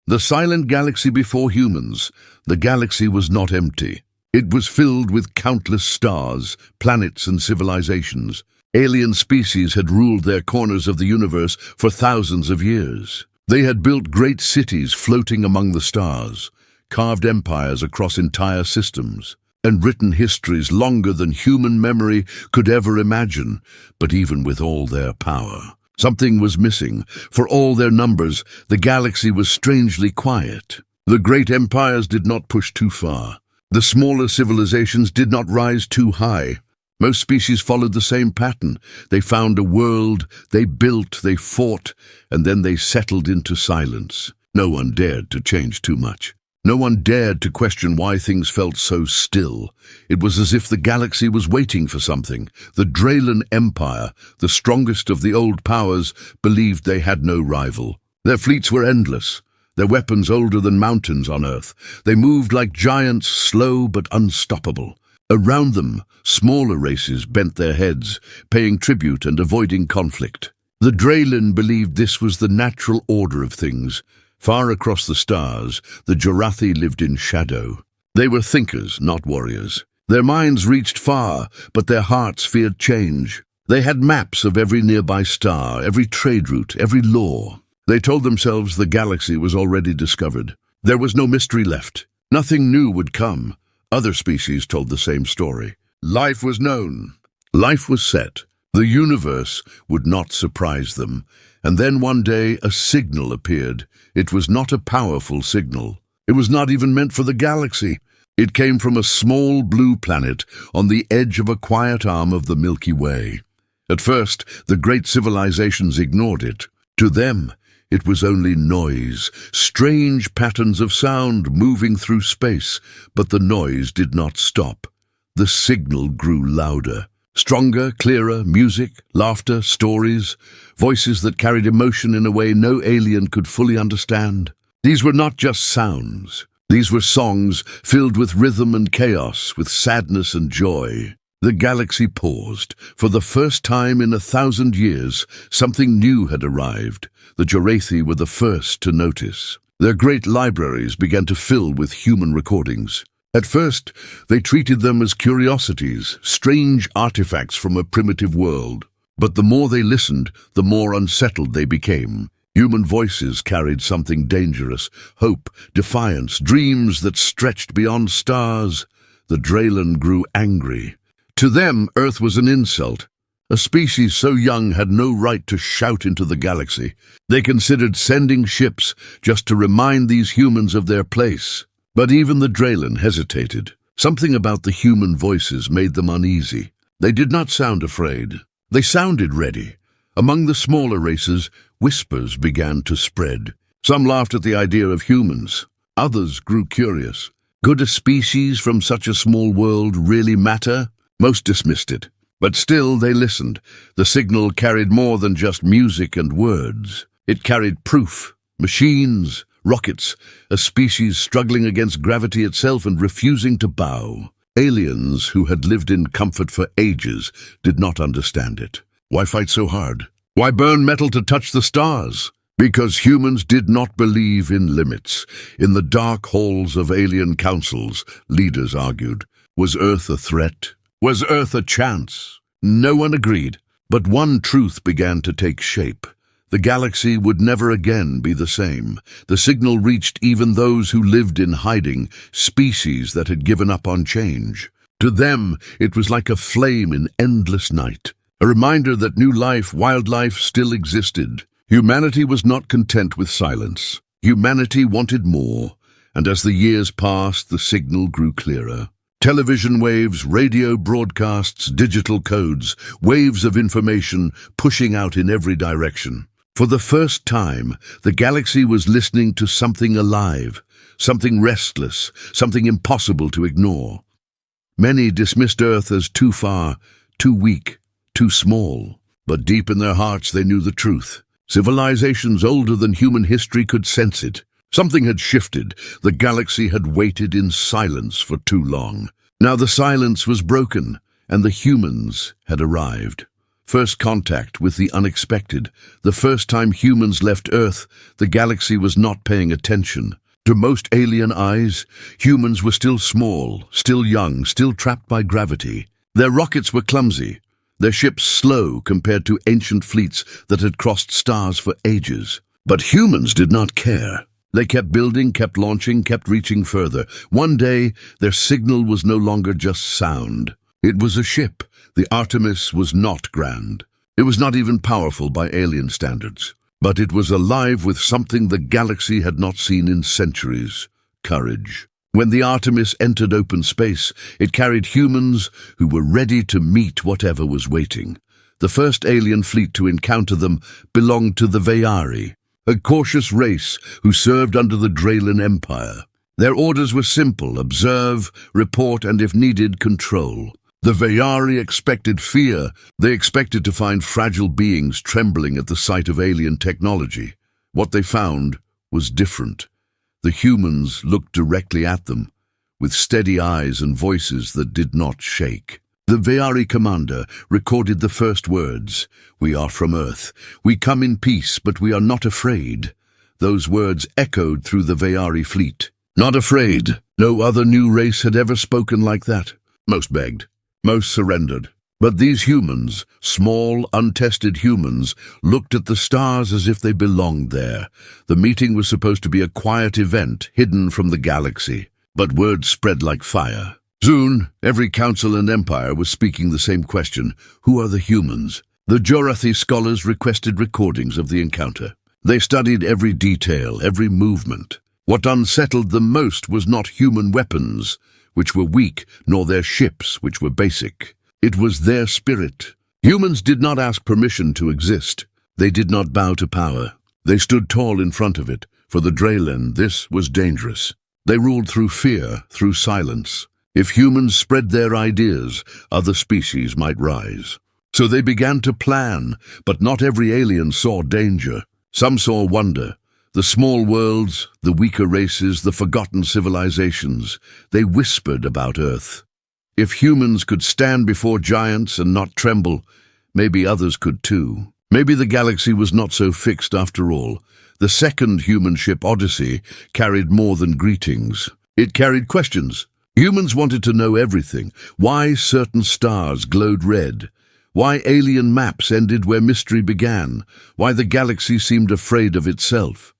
The silent galaxy before humans. The galaxy was not empty. It was filled with countless stars, planets, and civilizations. Alien species had ruled their corners of the universe for thousands of years. They had built great cities floating among the stars, carved empires across entire systems, and written histories longer than human memory could ever imagine. But even with all their power, something was missing. For all their numbers, the galaxy was strangely quiet. The great empires did not push too far. The smaller civilizations did not rise too high. Most species followed the same pattern. They found a world, they built, they fought, and then they settled into silence. No one dared to change too much. No one dared to question why things felt so still. It was as if the galaxy was waiting for something. The Draylan Empire, the strongest of the old powers, believed they had no rival. Their fleets were endless, their weapons older than mountains on Earth. They moved like giants, slow but unstoppable. Around them, smaller races bent their heads, paying tribute and avoiding conflict. The Draylan believed this was the natural order of things. Far across the stars, the Jorathi lived in shadow. They were thinkers, not warriors. Their minds reached far, but their hearts feared change. They had maps of every nearby star, every trade route, every law. They told themselves the galaxy was already discovered. There was no mystery left. Nothing new would come. Other species told the same story. Life was known. Life was set. The universe would not surprise them. And then one day a signal appeared. It was not a powerful signal. It was not even meant for the galaxy. It came from a small blue planet on the edge of a quiet arm of the Milky Way. At first, the great civilizations ignored it. To them, it was only noise, strange patterns of sound moving through space, but the noise did not stop. The signal grew louder. Stronger, clearer, music, laughter, stories, voices that carried emotion in a way no alien could fully understand. These were not just sounds. These were songs filled with rhythm and chaos, with sadness and joy. The galaxy paused. For the first time in 1,000 years, something new had arrived. The Jorathi were the first to notice. Their great libraries began to fill with human recordings. At first, they treated them as curiosities, strange artifacts from a primitive world. But the more they listened, the more unsettled they became. Human voices carried something dangerous, hope, defiance, dreams that stretched beyond stars. The Draylan grew angry. To them, Earth was an insult. A species so young had no right to shout into the galaxy. They considered sending ships just to remind these humans of their place. But even the Draylan hesitated. Something about the human voices made them uneasy. They did not sound afraid. They sounded ready. Among the smaller races, whispers began to spread. Some laughed at the idea of humans. Others grew curious. Could a species from such a small world really matter? Most dismissed it. But still they listened. The signal carried more than just music and words. It carried proof, machines, rockets, a species struggling against gravity itself and refusing to bow. Aliens who had lived in comfort for ages did not understand it. Why fight so hard? Why burn metal to touch the stars? Because humans did not believe in limits. In the dark halls of alien councils, leaders argued. Was Earth a threat? Was Earth a chance? No one agreed. But one truth began to take shape. The galaxy would never again be the same. The signal reached even those who lived in hiding, species that had given up on change. To them, it was like a flame in endless night, a reminder that new life, wildlife, still existed. Humanity was not content with silence. Humanity wanted more, and as the years passed, the signal grew clearer. Television waves, radio broadcasts, digital codes, waves of information pushing out in every direction. For the first time, the galaxy was listening to something alive, something restless, something impossible to ignore. Many dismissed Earth as too far, too weak, too small. But deep in their hearts they knew the truth. Civilizations older than human history could sense it. Something had shifted. The galaxy had waited in silence for too long. Now the silence was broken, and the humans had arrived. First contact with the unexpected. The first time humans left Earth, the galaxy was not paying attention. To most alien eyes, humans were still small, still young, still trapped by gravity. Their rockets were clumsy, their ships slow compared to ancient fleets that had crossed stars for ages. But humans did not care. They kept building, kept launching, kept reaching further. One day, their signal was no longer just sound. It was a ship. The Artemis was not grand. It was not even powerful by alien standards. But it was alive with something the galaxy had not seen in centuries: courage. When the Artemis entered open space, it carried humans who were ready to meet whatever was waiting. The first alien fleet to encounter them belonged to the Veyari, a cautious race who served under the Draylan Empire. Their orders were simple: observe, report, and if needed, control. The Veyari expected fear. They expected to find fragile beings trembling at the sight of alien technology. What they found was different. The humans looked directly at them, with steady eyes and voices that did not shake. The Veyari commander recorded the first words: "We are from Earth. We come in peace, but we are not afraid." Those words echoed through the Veyari fleet. Not afraid. No other new race had ever spoken like that. Most begged. Most surrendered. But these humans, small, untested humans, looked at the stars as if they belonged there. The meeting was supposed to be a quiet event, hidden from the galaxy. But word spread like fire. Soon, every council and empire was speaking the same question: who are the humans? The Jorathi scholars requested recordings of the encounter. They studied every detail, every movement. What unsettled them most was not human weapons, which were weak, nor their ships, which were basic. It was their spirit. Humans did not ask permission to exist. They did not bow to power. They stood tall in front of it. For the Draylan, this was dangerous. They ruled through fear, through silence. If humans spread their ideas, other species might rise. So they began to plan, but not every alien saw danger. Some saw wonder. The small worlds, the weaker races, the forgotten civilizations, they whispered about Earth. If humans could stand before giants and not tremble, maybe others could too. Maybe the galaxy was not so fixed after all. The second human ship, Odyssey, carried more than greetings. It carried questions. Humans wanted to know everything: why certain stars glowed red, why alien maps ended where mystery began, why the galaxy seemed afraid of itself.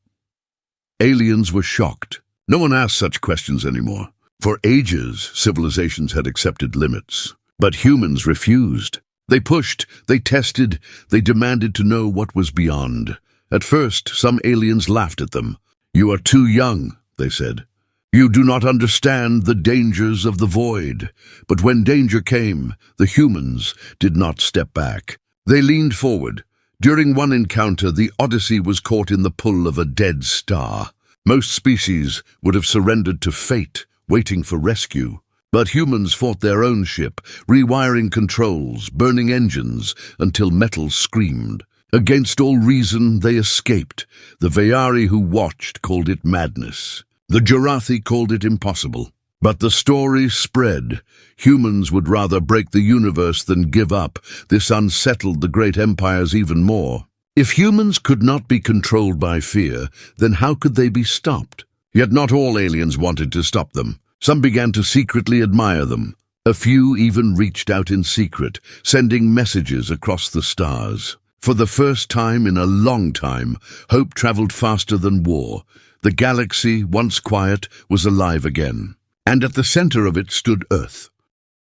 Aliens were shocked. No one asked such questions anymore. For ages, civilizations had accepted limits. But humans refused. They pushed, they tested, they demanded to know what was beyond. At first, some aliens laughed at them. "You are too young," they said. "You do not understand the dangers of the void." But when danger came, the humans did not step back. They leaned forward. During one encounter, the Odyssey was caught in the pull of a dead star. Most species would have surrendered to fate, waiting for rescue. But humans fought their own ship, rewiring controls, burning engines, until metal screamed. Against all reason, they escaped. The Veyari who watched called it madness. The Jorathi called it impossible. But the story spread. Humans would rather break the universe than give up. This unsettled the great empires even more. If humans could not be controlled by fear, then how could they be stopped? Yet not all aliens wanted to stop them. Some began to secretly admire them. A few even reached out in secret, sending messages across the stars. For the first time in a long time, hope traveled faster than war. The galaxy, once quiet, was alive again. And at the center of it stood Earth.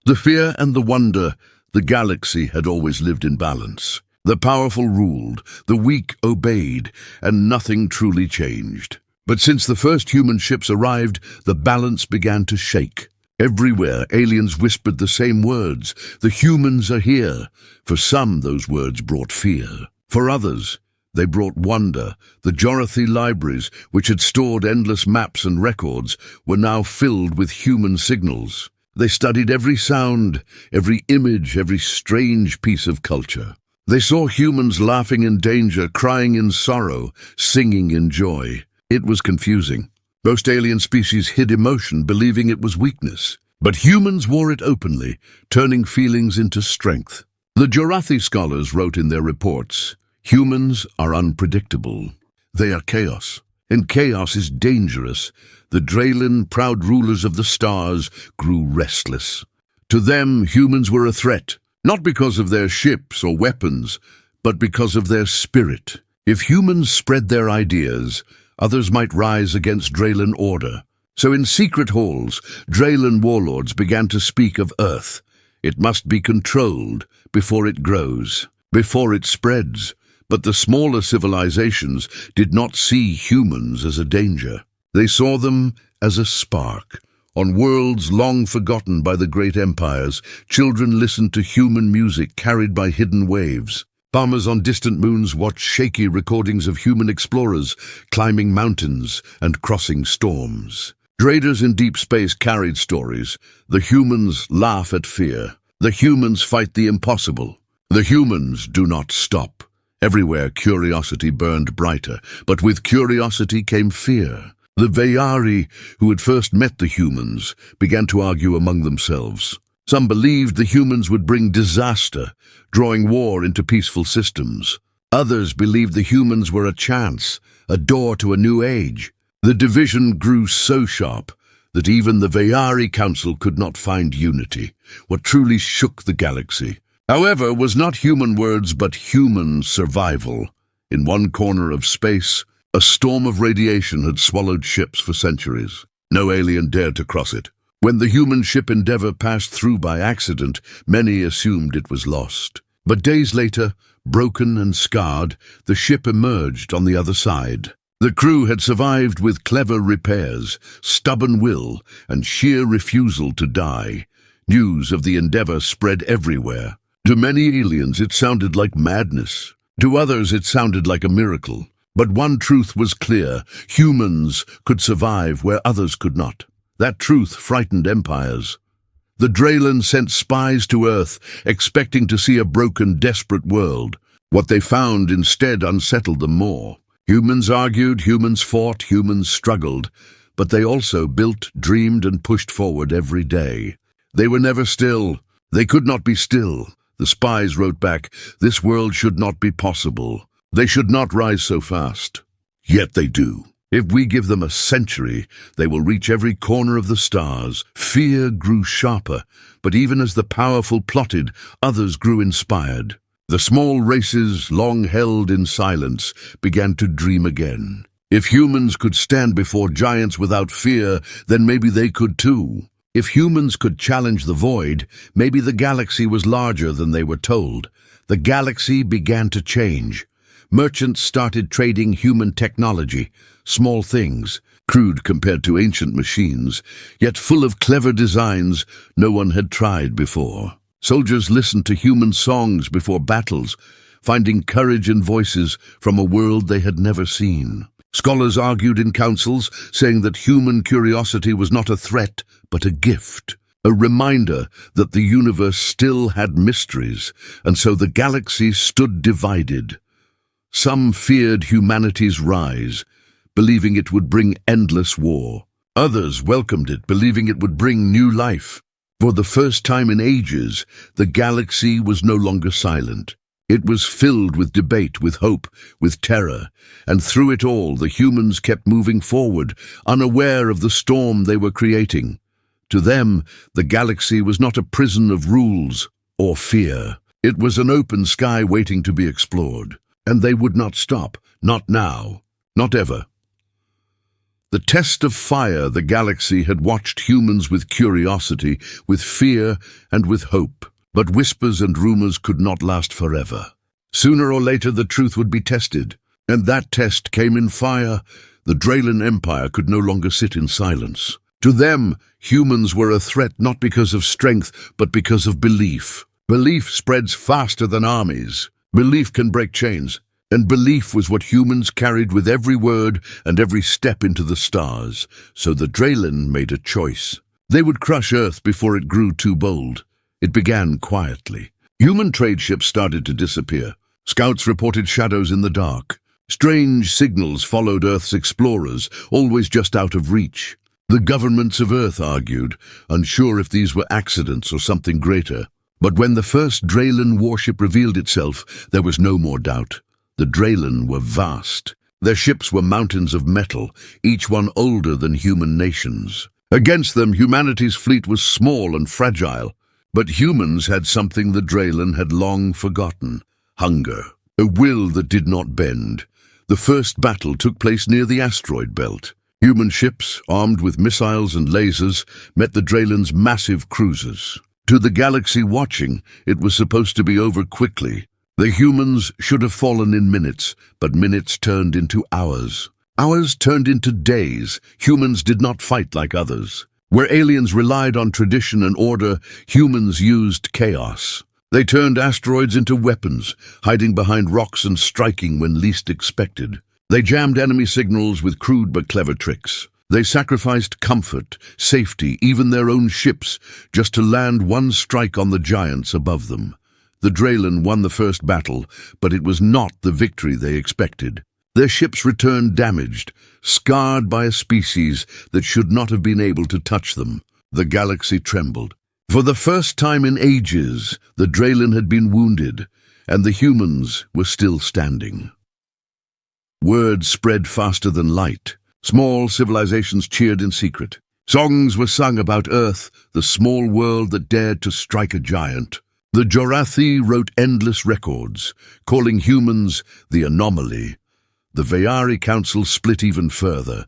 The fear and the wonder, the galaxy had always lived in balance. The powerful ruled, the weak obeyed, and nothing truly changed. But since the first human ships arrived, the balance began to shake. Everywhere, aliens whispered the same words: "The humans are here." For some, those words brought fear. For others, they brought wonder. The Jorathi libraries, which had stored endless maps and records, were now filled with human signals. They studied every sound, every image, every strange piece of culture. They saw humans laughing in danger, crying in sorrow, singing in joy. It was confusing. Most alien species hid emotion, believing it was weakness. But humans wore it openly, turning feelings into strength. The Jorathi scholars wrote in their reports, "Humans are unpredictable. They are chaos, and chaos is dangerous. The Draylen, proud rulers of the stars, grew restless. To them, humans were a threat, not because of their ships or weapons, but because of their spirit. If humans spread their ideas, others might rise against Draylen order. So in secret halls, Draylen warlords began to speak of Earth. It must be controlled before it grows, before it spreads. But the smaller civilizations did not see humans as a danger. They saw them as a spark. On worlds long forgotten by the great empires, children listened to human music carried by hidden waves. Farmers on distant moons watched shaky recordings of human explorers climbing mountains and crossing storms. Traders in deep space carried stories. The humans laugh at fear. The humans fight the impossible. The humans do not stop. Everywhere curiosity burned brighter, but with curiosity came fear. The Veyari, who had first met the humans, began to argue among themselves. Some believed the humans would bring disaster, drawing war into peaceful systems. Others believed the humans were a chance, a door to a new age. The division grew so sharp that even the Veyari Council could not find unity. What truly shook the galaxy, however, was not human words but human survival. In one corner of space, a storm of radiation had swallowed ships for centuries. No alien dared to cross it. When the human ship Endeavour passed through by accident, many assumed it was lost. But days later, broken and scarred, the ship emerged on the other side. The crew had survived with clever repairs, stubborn will, and sheer refusal to die. News of the Endeavour spread everywhere. To many aliens it sounded like madness. To others it sounded like a miracle. But one truth was clear: humans could survive where others could not. That truth frightened empires. The Draylen sent spies to Earth, expecting to see a broken, desperate world. What they found instead unsettled them more. Humans argued, humans fought, humans struggled, but they also built, dreamed, and pushed forward every day. They were never still. They could not be still. The spies wrote back, "This world should not be possible. They should not rise so fast." Yet they do. If we give them a century, they will reach every corner of the stars. Fear grew sharper, but even as the powerful plotted, others grew inspired. The small races, long held in silence, began to dream again. If humans could stand before giants without fear, then maybe they could too. If humans could challenge the void, maybe the galaxy was larger than they were told. The galaxy began to change. Merchants started trading human technology, small things, crude compared to ancient machines, yet full of clever designs no one had tried before. Soldiers listened to human songs before battles, finding courage in voices from a world they had never seen. Scholars argued in councils, saying that human curiosity was not a threat, but a gift, a reminder that the universe still had mysteries, and so the galaxy stood divided. Some feared humanity's rise, believing it would bring endless war. Others welcomed it, believing it would bring new life. For the first time in ages, the galaxy was no longer silent. It was filled with debate, with hope, with terror, and through it all the humans kept moving forward, unaware of the storm they were creating. To them, the galaxy was not a prison of rules or fear. It was an open sky waiting to be explored. And they would not stop, not now, not ever. The test of fire the galaxy had watched humans with curiosity, with fear, and with hope. But whispers and rumors could not last forever. Sooner or later the truth would be tested, and that test came in fire. The Draylen Empire could no longer sit in silence. To them, humans were a threat not because of strength, but because of belief. Belief spreads faster than armies. Belief can break chains, and belief was what humans carried with every word and every step into the stars. So the Draylen made a choice. They would crush Earth before it grew too bold. It began quietly. Human trade ships started to disappear. Scouts reported shadows in the dark. Strange signals followed Earth's explorers, always just out of reach. The governments of Earth argued, unsure if these were accidents or something greater. But when the first Draylen warship revealed itself, there was no more doubt. The Draylen were vast. Their ships were mountains of metal, each one older than human nations. Against them, humanity's fleet was small and fragile. But humans had something the Draylen had long forgotten: hunger, a will that did not bend. The first battle took place near the asteroid belt. Human ships, armed with missiles and lasers, met the Draylen's massive cruisers. To the galaxy watching, it was supposed to be over quickly. The humans should have fallen in minutes, but minutes turned into hours. Hours turned into days. Humans did not fight like others. Where aliens relied on tradition and order, humans used chaos. They turned asteroids into weapons, hiding behind rocks and striking when least expected. They jammed enemy signals with crude but clever tricks. They sacrificed comfort, safety, even their own ships, just to land one strike on the giants above them. The Draylen won the first battle, but it was not the victory they expected. Their ships returned damaged, scarred by a species that should not have been able to touch them. The galaxy trembled. For the first time in ages, the Draylen had been wounded, and the humans were still standing. Word spread faster than light. Small civilizations cheered in secret. Songs were sung about Earth, the small world that dared to strike a giant. The Jorathi wrote endless records, calling humans the anomaly. The Vayari Council split even further.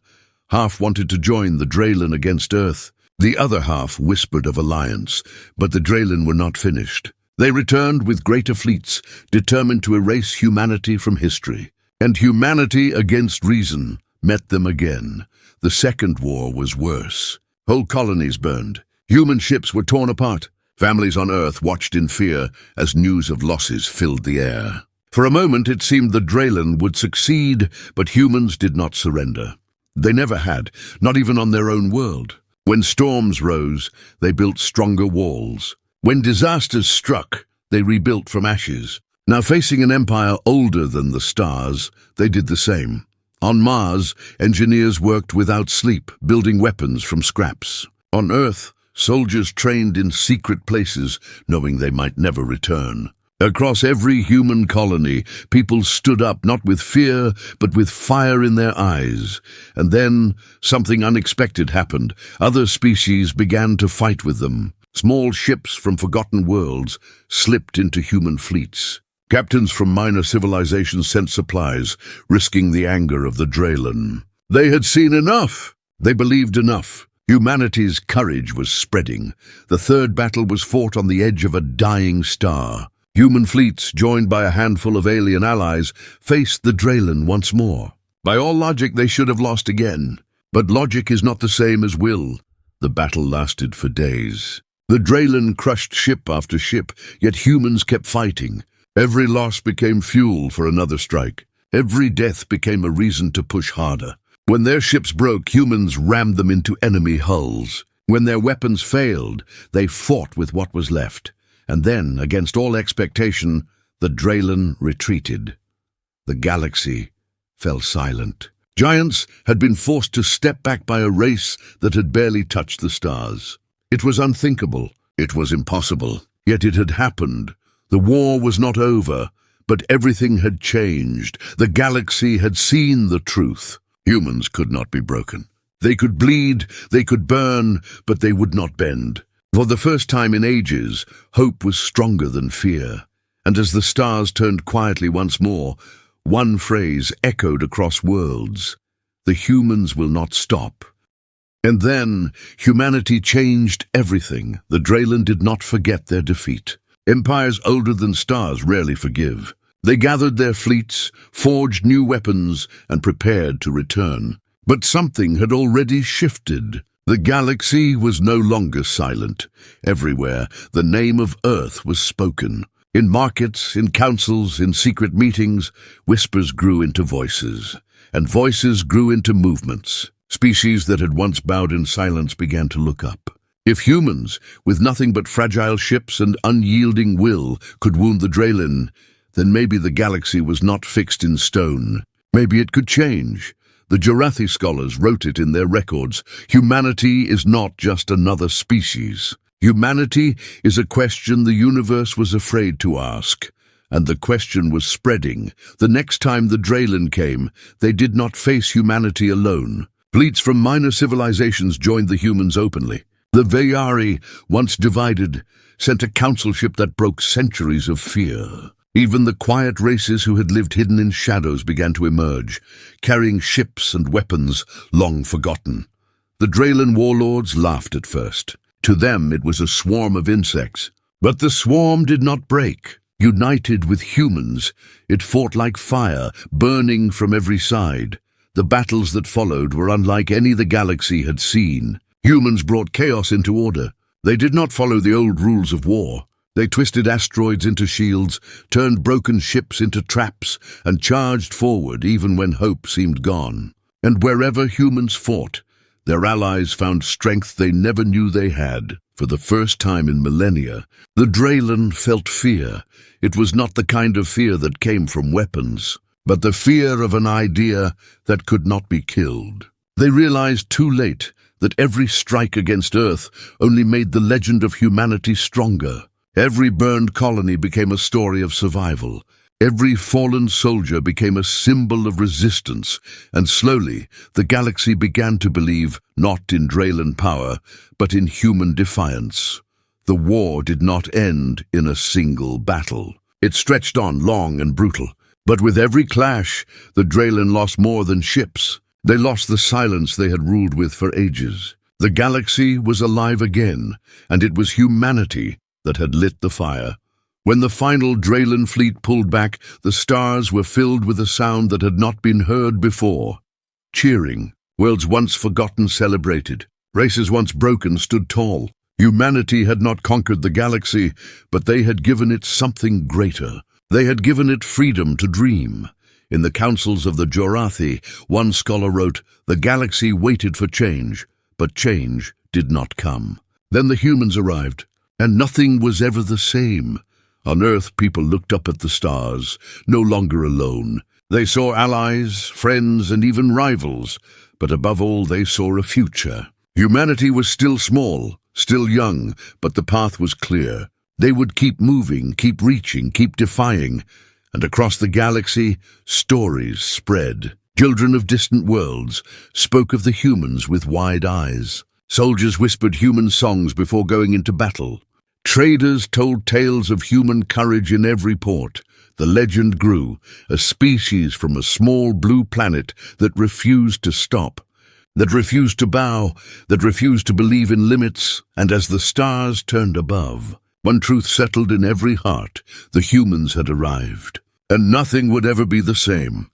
Half wanted to join the Draylen against Earth. The other half whispered of alliance, but the Draylen were not finished. They returned with greater fleets, determined to erase humanity from history. And humanity against reason met them again. The second war was worse. Whole colonies burned. Human ships were torn apart. Families on Earth watched in fear as news of losses filled the air. For a moment it seemed the Draylen would succeed, but humans did not surrender. They never had, not even on their own world. When storms rose, they built stronger walls. When disasters struck, they rebuilt from ashes. Now facing an empire older than the stars, they did the same. On Mars, engineers worked without sleep, building weapons from scraps. On Earth, soldiers trained in secret places, knowing they might never return. Across every human colony, people stood up not with fear, but with fire in their eyes. And then, something unexpected happened. Other species began to fight with them. Small ships from forgotten worlds slipped into human fleets. Captains from minor civilizations sent supplies, risking the anger of the Draylen. They had seen enough. They believed enough. Humanity's courage was spreading. The third battle was fought on the edge of a dying star. Human fleets, joined by a handful of alien allies, faced the Draylen once more. By all logic, they should have lost again. But logic is not the same as will. The battle lasted for days. The Draylen crushed ship after ship, yet humans kept fighting. Every loss became fuel for another strike. Every death became a reason to push harder. When their ships broke, humans rammed them into enemy hulls. When their weapons failed, they fought with what was left. And then, against all expectation, the Draylen retreated. The galaxy fell silent. Giants had been forced to step back by a race that had barely touched the stars. It was unthinkable. It was impossible. Yet it had happened. The war was not over, but everything had changed. The galaxy had seen the truth. Humans could not be broken. They could bleed, they could burn, but they would not bend. For the first time in ages, hope was stronger than fear. And as the stars turned quietly once more, one phrase echoed across worlds: the humans will not stop. And then, humanity changed everything. The Draylen did not forget their defeat. Empires older than stars rarely forgive. They gathered their fleets, forged new weapons, and prepared to return. But something had already shifted. The galaxy was no longer silent. Everywhere, the name of Earth was spoken. In markets, in councils, in secret meetings, whispers grew into voices, and voices grew into movements. Species that had once bowed in silence began to look up. If humans, with nothing but fragile ships and unyielding will, could wound the Draylen, then maybe the galaxy was not fixed in stone. Maybe it could change. The Jorathi scholars wrote it in their records. Humanity is not just another species. Humanity is a question the universe was afraid to ask, and the question was spreading. The next time the Draylen came, they did not face humanity alone. Fleets from minor civilizations joined the humans openly. The Veyari, once divided, sent a council ship that broke centuries of fear. Even the quiet races who had lived hidden in shadows began to emerge, carrying ships and weapons long forgotten. The Draylen warlords laughed at first. To them it was a swarm of insects. But the swarm did not break. United with humans, it fought like fire, burning from every side. The battles that followed were unlike any the galaxy had seen. Humans brought chaos into order. They did not follow the old rules of war. They twisted asteroids into shields, turned broken ships into traps, and charged forward even when hope seemed gone. And wherever humans fought, their allies found strength they never knew they had. For the first time in millennia, the Draylen felt fear. It was not the kind of fear that came from weapons, but the fear of an idea that could not be killed. They realized too late that every strike against Earth only made the legend of humanity stronger. Every burned colony became a story of survival. Every fallen soldier became a symbol of resistance, and slowly the galaxy began to believe not in Draylen power, but in human defiance. The war did not end in a single battle. It stretched on long and brutal, but with every clash, the Draylen lost more than ships. They lost the silence they had ruled with for ages. The galaxy was alive again, and it was humanity that had lit the fire. When the final Draylen fleet pulled back, the stars were filled with a sound that had not been heard before. Cheering, worlds once forgotten celebrated. Races once broken stood tall. Humanity had not conquered the galaxy, but they had given it something greater. They had given it freedom to dream. In the councils of the Jorathi, one scholar wrote, "The galaxy waited for change, but change did not come." Then the humans arrived, and nothing was ever the same. On Earth, people looked up at the stars, no longer alone. They saw allies, friends, and even rivals, but above all they saw a future. Humanity was still small, still young, but the path was clear. They would keep moving, keep reaching, keep defying, and across the galaxy, stories spread. Children of distant worlds spoke of the humans with wide eyes. Soldiers whispered human songs before going into battle. Traders told tales of human courage in every port. The legend grew, a species from a small blue planet that refused to stop, that refused to bow, that refused to believe in limits. And as the stars turned above, one truth settled in every heart: the humans had arrived, and nothing would ever be the same.